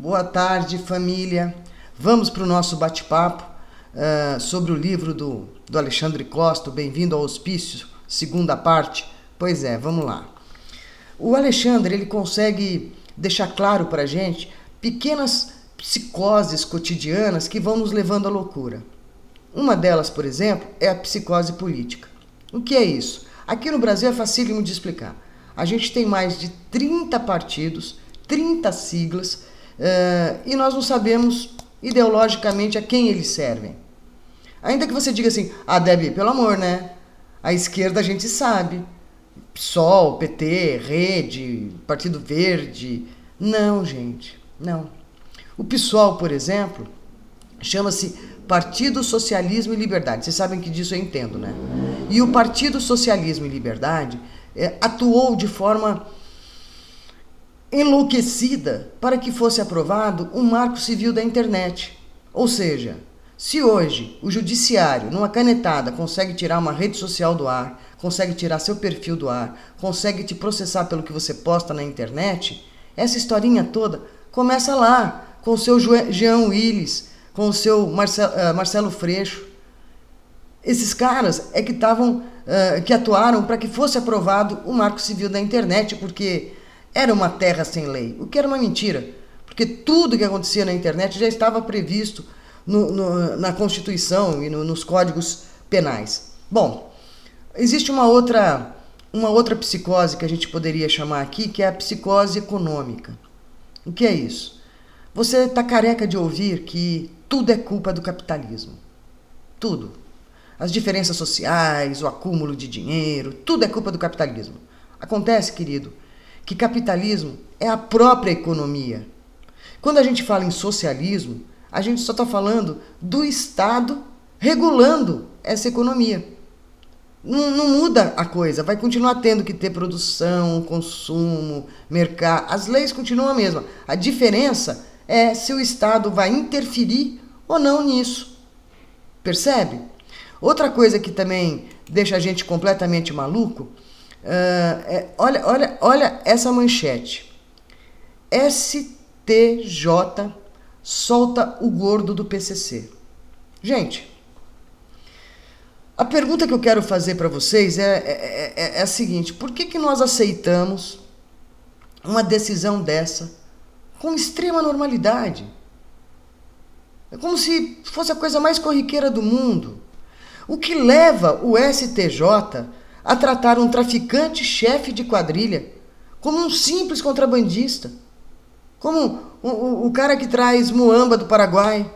Boa tarde, família. Vamos para o nosso bate-papo sobre o livro do Alexandre Costa, Bem-vindo ao Hospício, segunda parte. Pois é, vamos lá. O Alexandre ele consegue deixar claro para a gente pequenas psicoses cotidianas que vão nos levando à loucura. Uma delas, por exemplo, é a psicose política. O que é isso? Aqui no Brasil é facílimo de explicar. A gente tem mais de 30 partidos, 30 siglas, e nós não sabemos ideologicamente a quem eles servem. Ainda que você diga assim, Debbie, pelo amor, né? A esquerda a gente sabe. PSOL, PT, Rede, Partido Verde. Não, gente, não. O PSOL, por exemplo, chama-se Partido Socialismo e Liberdade. Vocês sabem que disso eu entendo, né? E o Partido Socialismo e Liberdade atuou de forma enlouquecida para que fosse aprovado um marco civil da internet. Ou seja, se hoje o judiciário, numa canetada, consegue tirar uma rede social do ar, consegue tirar seu perfil do ar, consegue te processar pelo que você posta na internet, essa historinha toda começa lá, com o seu Jean Willis, com o seu Marcelo Freixo. Esses caras é que atuaram para que fosse aprovado o Marco Civil da internet, porque era uma terra sem lei, o que era uma mentira, porque tudo que acontecia na internet já estava previsto na Constituição e nos códigos penais. Bom, existe uma outra psicose que a gente poderia chamar aqui, que é a psicose econômica. O que é isso? Você está careca de ouvir que tudo é culpa do capitalismo. Tudo. As diferenças sociais, o acúmulo de dinheiro, tudo é culpa do capitalismo. Acontece, querido, que capitalismo é a própria economia. Quando a gente fala em socialismo, a gente só está falando do Estado regulando essa economia. Não muda a coisa, vai continuar tendo que ter produção, consumo, mercado. As leis continuam a mesma. A diferença é se o Estado vai interferir ou não nisso. Percebe? Outra coisa que também deixa a gente completamente maluco, olha essa manchete. STJ solta o gordo do PCC. Gente, a pergunta que eu quero fazer para vocês é a seguinte: por que nós aceitamos uma decisão dessa com extrema normalidade? É como se fosse a coisa mais corriqueira do mundo. O que leva o STJ a tratar um traficante chefe de quadrilha como um simples contrabandista, como o cara que traz muamba do Paraguai?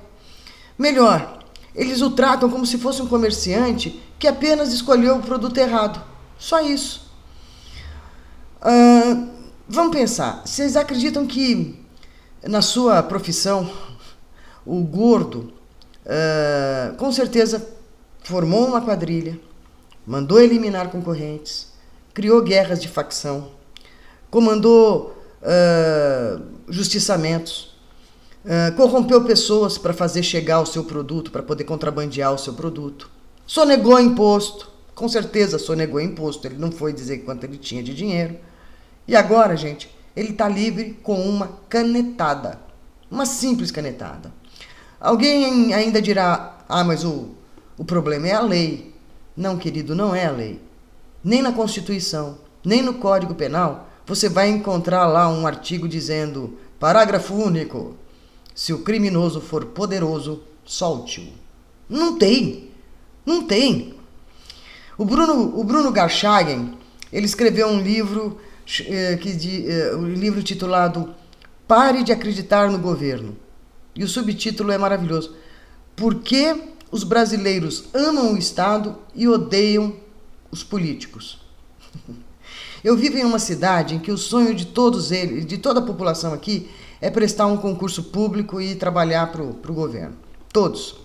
Melhor, eles o tratam como se fosse um comerciante que apenas escolheu o produto errado. Só isso. Vamos pensar. Vocês acreditam que na sua profissão o gordo com certeza formou uma quadrilha, mandou eliminar concorrentes, criou guerras de facção, comandou justiçamentos, corrompeu pessoas para fazer chegar o seu produto, para poder contrabandear o seu produto, sonegou imposto, com certeza sonegou imposto, ele não foi dizer quanto ele tinha de dinheiro, e agora, gente, ele está livre com uma canetada, uma simples canetada. Alguém ainda dirá, mas o problema é a lei. Não, querido, não é a lei. Nem na Constituição, nem no Código Penal, você vai encontrar lá um artigo dizendo, parágrafo único, se o criminoso for poderoso, solte-o. Não tem. Não tem. O Bruno Garchagen, ele escreveu um livro, um livro titulado Pare de Acreditar no Governo. E o subtítulo é maravilhoso. Por que os brasileiros amam o Estado e odeiam os políticos? Eu vivo em uma cidade em que o sonho de todos eles, de toda a população aqui, é prestar um concurso público e trabalhar para o governo. Todos.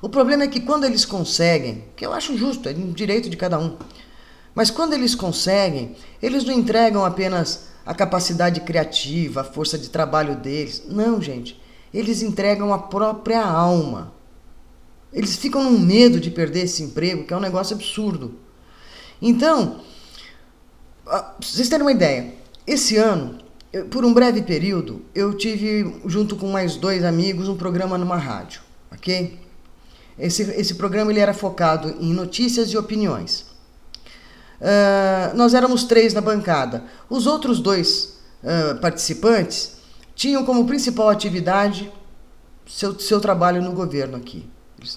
O problema é que quando eles conseguem, que eu acho justo, é um direito de cada um, mas quando eles conseguem, eles não entregam apenas a capacidade criativa, a força de trabalho deles. Não, gente. Eles entregam a própria alma. Eles ficam num medo de perder esse emprego, que é um negócio absurdo. Então, pra vocês terem uma ideia, esse ano Por um breve período, eu tive, junto com mais 2 amigos, um programa numa rádio, ok? Esse programa ele era focado em notícias e opiniões. Nós éramos 3 na bancada. Os outros 2 participantes tinham como principal atividade seu trabalho no governo aqui.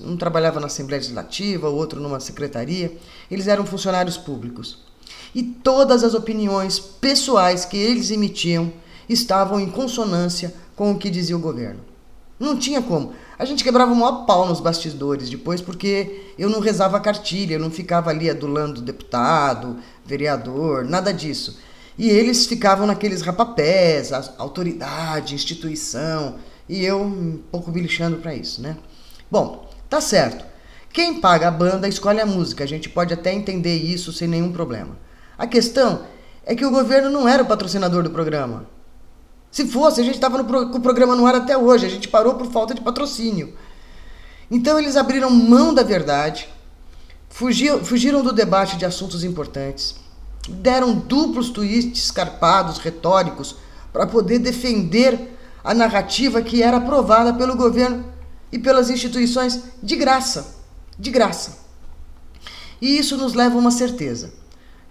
Um trabalhava na Assembleia Legislativa, o outro numa secretaria. Eles eram funcionários públicos. E todas as opiniões pessoais que eles emitiam estavam em consonância com o que dizia o governo. Não tinha como. A gente quebrava o maior pau nos bastidores depois, porque eu não rezava cartilha, eu não ficava ali adulando deputado, vereador, nada disso. E eles ficavam naqueles rapapés, autoridade, instituição, e eu um pouco me lixando para isso, né? Bom, tá certo. Quem paga a banda escolhe a música, a gente pode até entender isso sem nenhum problema. A questão é que o governo não era o patrocinador do programa. Se fosse, a gente estava com o programa no ar até hoje, a gente parou por falta de patrocínio. Então eles abriram mão da verdade, fugiram do debate de assuntos importantes, deram duplos twists escarpados, retóricos, para poder defender a narrativa que era aprovada pelo governo e pelas instituições de graça. De graça. E isso nos leva a uma certeza.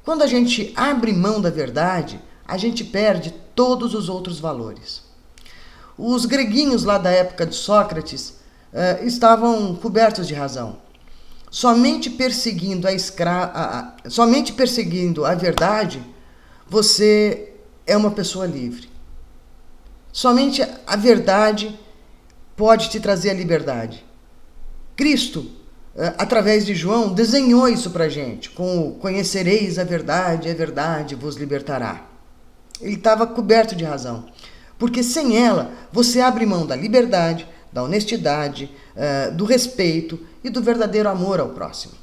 Quando a gente abre mão da verdade, a gente perde todos os outros valores. Os greguinhos lá da época de Sócrates estavam cobertos de razão. Somente perseguindo a verdade, você é uma pessoa livre. Somente a verdade pode te trazer a liberdade. Cristo, através de João, desenhou isso pra gente, com o conhecereis a verdade vos libertará. Ele estava coberto de razão, porque sem ela você abre mão da liberdade, da honestidade, do respeito e do verdadeiro amor ao próximo.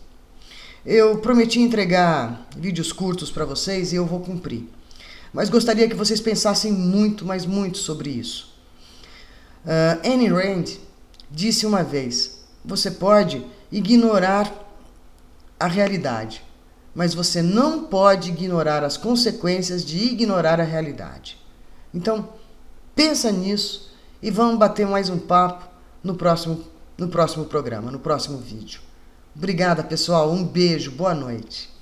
Eu prometi entregar vídeos curtos para vocês e eu vou cumprir, mas gostaria que vocês pensassem muito, mas muito sobre isso. Ayn Rand disse uma vez: você pode ignorar a realidade, mas você não pode ignorar as consequências de ignorar a realidade. Então, pensa nisso e vamos bater mais um papo no próximo programa, no próximo vídeo. Obrigada, pessoal. Um beijo. Boa noite.